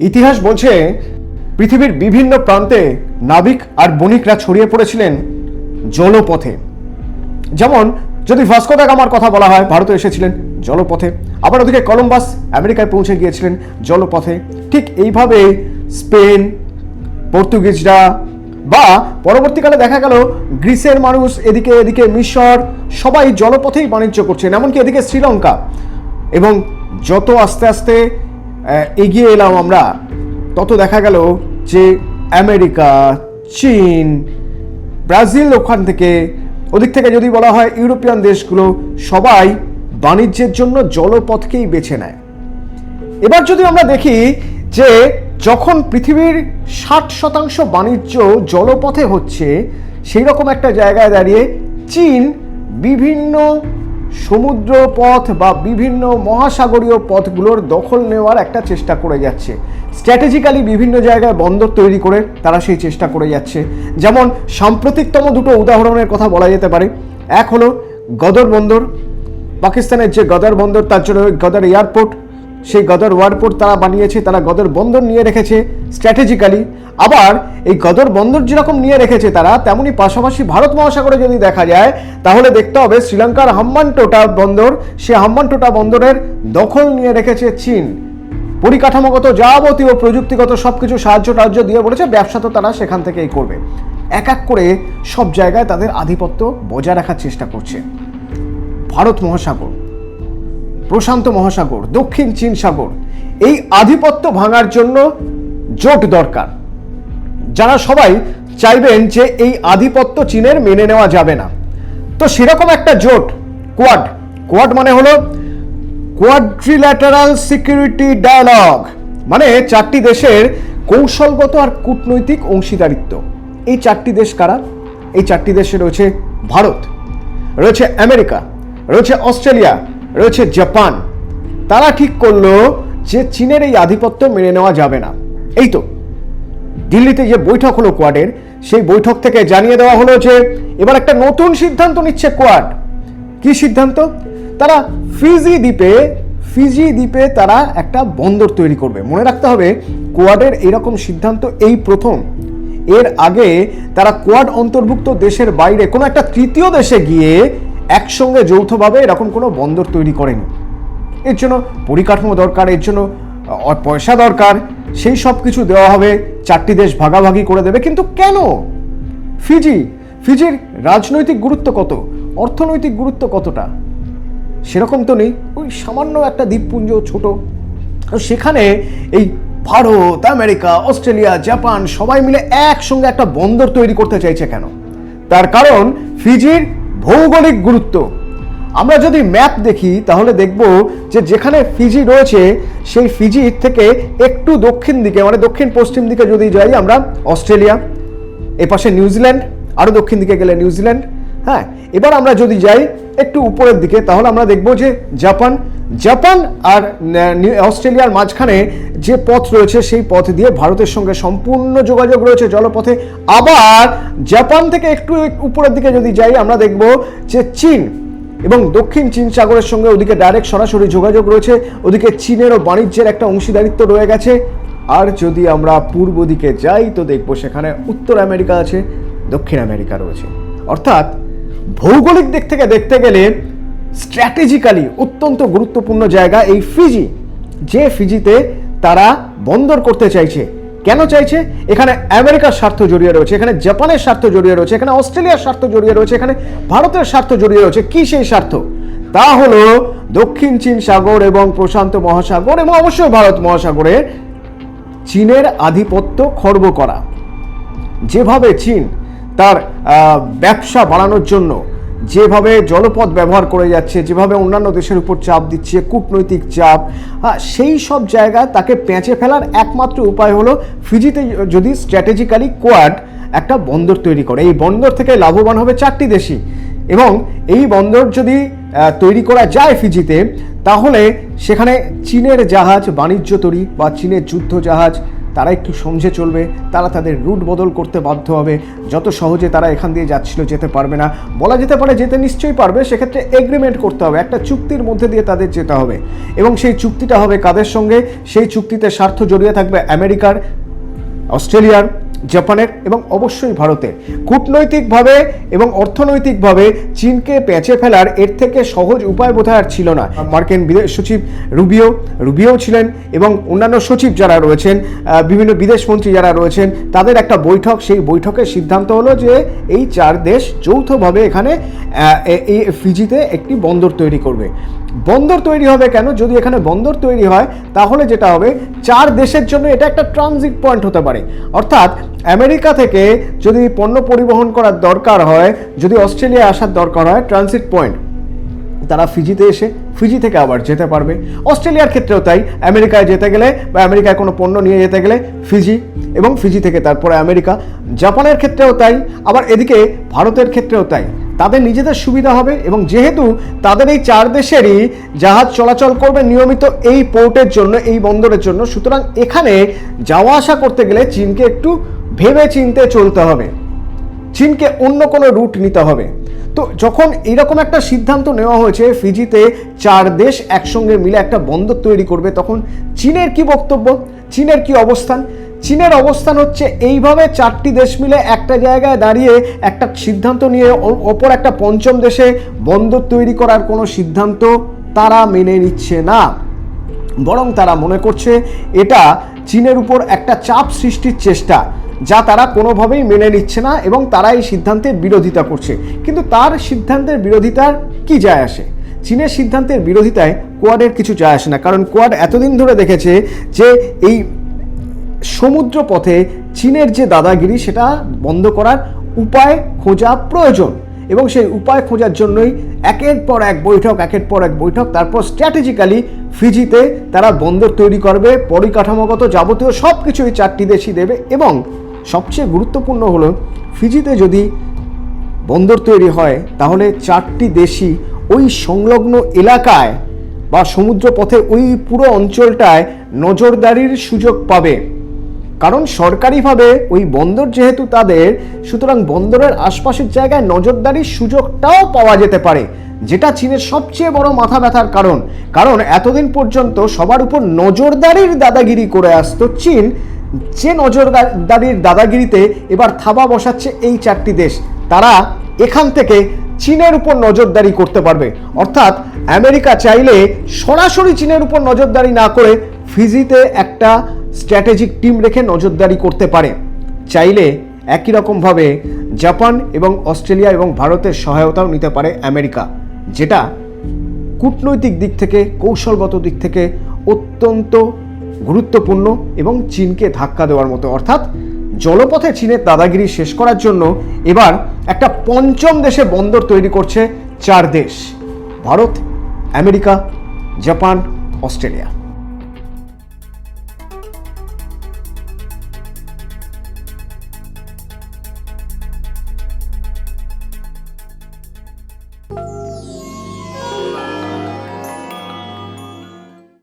ইতিহাস বলছে পৃথিবীর বিভিন্ন প্রান্তে নাবিক আর বণিকরা ছড়িয়ে পড়েছিলেন জলপথে। যেমন যদি ভাস্কো দা গামার কথা বলা হয়, ভারতে এসেছিলেন জলপথে। আবার ওদিকে কলম্বাস আমেরিকায় পৌঁছে গিয়েছিলেন জলপথে। ঠিক এইভাবে স্পেন, পর্তুগিজরা বা পরবর্তীকালে দেখা গেল গ্রিসের মানুষ, এদিকে এদিকে মিশর, সবাই জলপথেই বাণিজ্য করছেন, এমনকি এদিকে শ্রীলঙ্কা। এবং যত আস্তে আস্তে এগিয়ে এলাম আমরা, তত দেখা গেল যে আমেরিকা, চীন, ব্রাজিল, ওখান থেকে ওদিক থেকে যদি বলা হয় ইউরোপিয়ান দেশগুলো, সবাই বাণিজ্যের জন্য জলপথকেই বেছে নেয়। এবার যদি আমরা দেখি যে যখন পৃথিবীর 60% বাণিজ্য জলপথে হচ্ছে, সেই রকম একটা জায়গায় দাঁড়িয়ে চীন বিভিন্ন সমুদ্র পথ বা বিভিন্ন মহাসাগরীয় পথগুলোর দখল নেওয়ার একটা চেষ্টা করে যাচ্ছে। স্ট্র্যাটেজিক্যালি বিভিন্ন জায়গায় বন্দর তৈরি করে তারা সেই চেষ্টা করে যাচ্ছে। যেমন সাম্প্রতিকতম দুটো উদাহরণের কথা বলা যেতে পারে। এক হলো গদর বন্দর, পাকিস্তানের যে গদর বন্দর, তার জন্য গদর এয়ারপোর্ট, সেই গদর এয়ারপোর্ট তারা বানিয়েছে, তারা গদর বন্দর নিয়ে রেখেছে স্ট্র্যাটেজিক্যালি। আবার এই গদর বন্দর যেরকম নিয়ে রেখেছে তারা, তেমনি পাশাপাশি ভারত মহাসাগরে যদি দেখা যায় তাহলে দেখতে হবে শ্রীলঙ্কার হাম্বানটোটা বন্দর, সে হাম্বানটোটা বন্দরের দখল নিয়ে রেখেছে চীন। পরিকাঠামোগত যাবতীয় প্রযুক্তিগত সবকিছু সাহায্য দিয়ে বলেছে ব্যবসা তো তারা সেখান থেকেই করবে। এক এক করে সব জায়গায় তাদের আধিপত্য বজায় রাখার চেষ্টা করছে। ভারত মহাসাগর, প্রশান্ত মহাসাগর, দক্ষিণ চীন সাগর, এই আধিপত্য ভাঙার জন্য জোট দরকার। যারা সবাই চাইবেন যে এই আধিপত্য চীনের মেনে নেওয়া যাবে না, তো সেরকম একটা জোট কোয়াড। কোয়াড মানে হলো কোয়াড্রিল্যাটারাল সিকিউরিটি ডায়ালগ, মানে চারটি দেশের কৌশলগত আর কূটনৈতিক অংশীদারিত্ব। এই চারটি দেশ কারা? এই চারটি দেশে রয়েছে ভারত, রয়েছে আমেরিকা, রয়েছে অস্ট্রেলিয়া, রয়েছে জাপান। তারা ঠিক করলো যে চীনের এই আধিপত্য মেনে নেওয়া যাবে না। এই তো দিল্লিতে যে বৈঠক হলো কোয়াডের, সেই বৈঠক থেকে জানিয়ে দেওয়া হলো যে এবার একটা নতুন সিদ্ধান্ত নিচ্ছে কোয়াড। কি সিদ্ধান্ত? তারা ফিজি দ্বীপে তারা একটা বন্দর তৈরি করবে। মনে রাখতে হবে কোয়াডের এরকম সিদ্ধান্ত এই প্রথম। এর আগে তারা কোয়াড অন্তর্ভুক্ত দেশের বাইরে কোনো একটা তৃতীয় দেশে গিয়ে একসঙ্গে যৌথভাবে এরকম কোনো বন্দর তৈরি করেনি। এর জন্য পরিকাঠামো দরকার, এর জন্য পয়সা দরকার, সেই সব কিছু দেওয়া হবে, চারটি দেশ ভাগাভাগি করে দেবে। কিন্তু কেন? ফিজির রাজনৈতিক গুরুত্ব কত, অর্থনৈতিক গুরুত্ব কতটা সেরকম তো নেই। ওই সামান্য একটা দ্বীপপুঞ্জ, ছোট। সেখানে এই ভারত, আমেরিকা, অস্ট্রেলিয়া, জাপান সবাই মিলে একসঙ্গে একটা বন্দর তৈরি করতে চাইছে কেন? তার কারণ ফিজির ভৌগোলিক গুরুত্ব। আমরা যদি ম্যাপ দেখি তাহলে দেখব যে যেখানে ফিজি রয়েছে, সেই ফিজির থেকে একটু দক্ষিণ দিকে, মানে দক্ষিণ পশ্চিম দিকে যদি যাই আমরা, অস্ট্রেলিয়া, এপাশে নিউজিল্যান্ড, আরো দক্ষিণ দিকে গেলে নিউজিল্যান্ড। হ্যাঁ, এবার আমরা যদি যাই একটু উপরের দিকে তাহলে আমরা দেখব যে জাপান আর অস্ট্রেলিয়ার মাঝখানে যে পথ রয়েছে, সেই পথ দিয়ে ভারতের সঙ্গে সম্পূর্ণ যোগাযোগ রয়েছে জলপথে। আবার জাপান থেকে একটু উপরের দিকে যদি যাই আমরা দেখব যে চীন এবং দক্ষিণ চীন সাগরের সঙ্গে ওদিকে ডাইরেক্ট সরাসরি যোগাযোগ রয়েছে। ওদিকে চীনেরও বাণিজ্যের একটা অংশীদারিত্ব রয়ে গেছে। আর যদি আমরা পূর্ব দিকে যাই তো দেখব সেখানে উত্তর আমেরিকা আছে, দক্ষিণ আমেরিকা রয়েছে। অর্থাৎ ভৌগোলিক দিক থেকে দেখতে গেলে স্ট্র্যাটেজিক্যালি অত্যন্ত গুরুত্বপূর্ণ জায়গা এই ফিজি। যে ফিজিতে তারা বন্দর করতে চাইছে। কেন চাইছে? এখানে আমেরিকার স্বার্থ জড়িয়ে রয়েছে, এখানে জাপানের স্বার্থ জড়িয়ে রয়েছে, এখানে অস্ট্রেলিয়ার স্বার্থ জড়িয়ে রয়েছে, এখানে ভারতের স্বার্থ জড়িয়ে রয়েছে। কি সেই স্বার্থ? তা হলো দক্ষিণ চীন সাগর এবং প্রশান্ত মহাসাগর এবং অবশ্যই ভারত মহাসাগরে চীনের আধিপত্য খর্ব করা। যেভাবে চীন তার ব্যবসা বাড়ানোর জন্য যেভাবে জলপথ ব্যবহার করে যাচ্ছে, যেভাবে অন্যান্য দেশের উপর চাপ দিচ্ছে, কূটনৈতিক চাপ, সেই সব জায়গায় তাকে পেঁচে ফেলার একমাত্র উপায় হলো ফিজিতে যদি স্ট্র্যাটেজিক্যালি কোয়াড একটা বন্দর তৈরি করে। এই বন্দর থেকে লাভবান হবে চারটি দেশই। এবং এই বন্দর যদি তৈরি করা যায় ফিজিতে, তাহলে সেখানে চীনের জাহাজ বাণিজ্য তরী বা চীনের যুদ্ধ জাহাজ তারা একটু সমঝে চলবে, তারা তাদের রুট বদল করতে বাধ্য হবে। যত সহজে তারা এখান দিয়ে যাচ্ছিল যেতে পারবে না, বলা যেতে পারে যেতে নিশ্চয়ই পারবে, সেক্ষেত্রে এগ্রিমেন্ট করতে হবে, একটা চুক্তির মধ্যে দিয়ে তাদের যেতে হবে। এবং সেই চুক্তিটা হবে কাদের সঙ্গে? সেই চুক্তিতে স্বার্থ জড়িয়ে থাকবে আমেরিকার, অস্ট্রেলিয়ার, জাপানের এবং অবশ্যই ভারতের। কূটনৈতিকভাবে এবং অর্থনৈতিকভাবে চীনকে পেঁচে ফেলার এর থেকে সহজ উপায় বোধহয় আর ছিল না। মার্কিন বিদেশ সচিব রুবিও ছিলেন এবং অন্যান্য সচিব যারা রয়েছেন, বিভিন্ন বিদেশমন্ত্রী যারা রয়েছেন, তাদের একটা বৈঠক, সেই বৈঠকের সিদ্ধান্ত হলো যে এই 4 দেশ যৌথভাবে এখানে এই ফিজিতে একটি বন্দর তৈরি করবে। বন্দর তৈরি হবে কেন? যদি এখানে বন্দর তৈরি হয় তাহলে যেটা হবে, 4 দেশের জন্য এটা একটা ট্রানজিট পয়েন্ট হতে পারে। অর্থাৎ আমেরিকা থেকে যদি পণ্য পরিবহন করার দরকার হয়, যদি অস্ট্রেলিয়া আসার দরকার হয়, ট্রানজিট পয়েন্ট, তারা ফিজিতে এসে ফিজি থেকে আবার যেতে পারবে। অস্ট্রেলিয়ার ক্ষেত্রেও তাই, আমেরিকায় যেতে গেলে বা আমেরিকায় কোনো পণ্য নিয়ে যেতে গেলে ফিজি, এবং ফিজি থেকে তারপরে আমেরিকা। জাপানের ক্ষেত্রেও তাই, আবার এদিকে ভারতের ক্ষেত্রেও তাই। তাদের নিজেদের সুবিধা হবে এবং যেহেতু তাদের এই 4 দেশেরই জাহাজ চলাচল করবে নিয়মিত এই পোর্টের জন্য, এই বন্দরের জন্য, সুতরাং এখানে যাওয়া আসা করতে গেলে চীনকে একটু ভেবে চিন্তে চলতে হবে, চীনকে অন্য কোনো রুট নিতে হবে। তো যখন এইরকম একটা সিদ্ধান্ত নেওয়া হয়েছে, ফিজিতে 4 দেশ একসঙ্গে মিলে একটা বন্দর তৈরি করবে, তখন চীনের কি বক্তব্য, চীনের কি অবস্থান? চীনের অবস্থান হচ্ছে এইভাবে 4টি দেশ মিলে একটা জায়গায় দাঁড়িয়ে একটা সিদ্ধান্ত নিয়ে অপর একটা পঞ্চম দেশে বন্দর তৈরি করার কোনো সিদ্ধান্ত তারা মেনে নিচ্ছে না, বরং তারা মনে করছে এটা চীনের উপর একটা চাপ সৃষ্টির চেষ্টা, যা তারা কোনোভাবেই মেনে নিচ্ছে না এবং তারা এই সিদ্ধান্তের বিরোধিতা করছে। কিন্তু তার সিদ্ধান্তের বিরোধিতার কি যায় আসে? চীনের সিদ্ধান্তের বিরোধিতায় কোয়াডের কিছু যায় আসে না, কারণ কোয়াড এতদিন ধরে দেখেছে যে এই সমুদ্র পথে চীনের যে দাদাগিরি, সেটা বন্ধ করার উপায় খোঁজা প্রয়োজন, এবং সেই উপায় খোঁজার জন্যই একের পর এক বৈঠক, তারপর স্ট্র্যাটেজিক্যালি ফিজিতে তারা বন্দর তৈরি করবে, পরিকাঠামোগত যাবতীয় সব কিছু এই 4টি দেশই দেবে। এবং সবচেয়ে গুরুত্বপূর্ণ হলো, ফিজিতে যদি বন্দর তৈরি হয় তাহলে 4টি দেশই ওই সংলগ্ন এলাকায় বা সমুদ্র পথে ওই পুরো অঞ্চলটায় নজরদারির সুযোগ পাবে, কারণ সরকারিভাবে ওই বন্দর যেহেতু তাদের, সুতরাং বন্দরের আশপাশের জায়গায় নজরদারির সুযোগটাও পাওয়া যেতে পারে, যেটা চীনের সবচেয়ে বড় মাথা ব্যথার কারণ এতদিন পর্যন্ত সবার উপর নজরদারির দাদাগিরি করে আসতো চীন, যে নজরদারির দাদাগিরিতে এবার থাবা বসাচ্ছে এই 4টি দেশ। তারা এখান থেকে চীনের উপর নজরদারি করতে পারবে, অর্থাৎ আমেরিকা চাইলে সরাসরি চীনের উপর নজরদারি না করে ফিজিতে একটা স্ট্র্যাটেজিক টিম রেখে নজরদারি করতে পারে। চাইলে একই রকমভাবে জাপান এবং অস্ট্রেলিয়া এবং ভারতের সহায়তাও নিতে পারে আমেরিকা, যেটা কূটনৈতিক দিক থেকে, কৌশলগত দিক থেকে অত্যন্ত গুরুত্বপূর্ণ এবং চীনকে ধাক্কা দেওয়ার মতো। অর্থাৎ জলপথে চীনের দাদাগিরি শেষ করার জন্য এবার একটা পঞ্চম দেশে বন্দর তৈরি করছে 4 দেশ: ভারত, আমেরিকা, জাপান, অস্ট্রেলিয়া।